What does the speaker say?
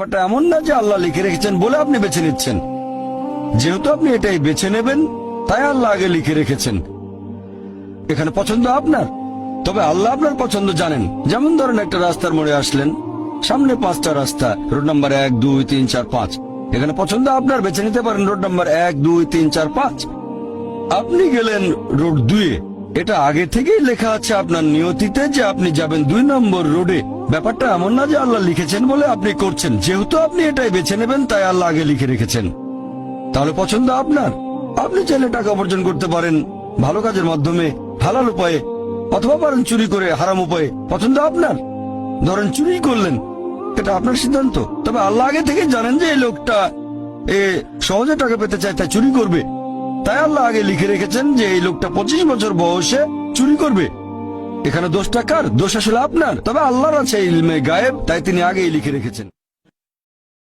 ব্যাপারটা এমন না যে আল্লাহ লিখে রেখেছেন বলে আপনি বেছে নিচ্ছেন। যেহেতু আপনি এটাই বেছে নেবেন তাই আল্লাহ আগে লিখে রেখেছেন। এখানে পছন্দ আপনার, তবে আল্লাহ আপনার পছন্দ জানেন। যেমন ধরেন একটা রাস্তার মোড়ে আসলেন, সামনে 5টা রাস্তা, রোড নাম্বার 1, 2, 3, 4, 5। এখানে পছন্দ আপনার, বেছে নিতে পারেন রোড নাম্বার 1, 2, 3, 4, 5। আপনি গেলেন রোড 2-এ। এটা আগে থেকেই লেখা আছে আপনার নিয়তিতে যে আপনি যাবেন 2 নম্বর রোডে। ব্যাপারটা এমন না যে আল্লাহ লিখেছেন বলে আপনি করছেন। যেহেতু আপনি এটাই বেছে নেবেন তাই আল্লাহ আগে লিখে রেখেছেন। তাহলে পছন্দ আপনার। আপনি চাইলে টাকা উপার্জন করতে পারেন ভালো কাজের মাধ্যমে, হালাল উপায়ে, অথবা পারেন চুরি করে হারাম উপায়ে। পছন্দ আপনার। ধরেন চুরি করলেন, এটা আপনার সিদ্ধান্ত। তবে আল্লাহ আগে থেকে জানেন যে এই লোকটা সহজে টাকা পেতে চায়, তাই চুরি করবে। তাই আল্লাহ আগে লিখে রেখেছেন যে এই লোকটা 25 বছর বয়সে চুরি করবে। এখানে দোষটা কার? দোষ আসলে আপনার। তবে আল্লাহর আছে ইলমে গায়েব, তাই তিনি আগেই লিখে রেখেছেন।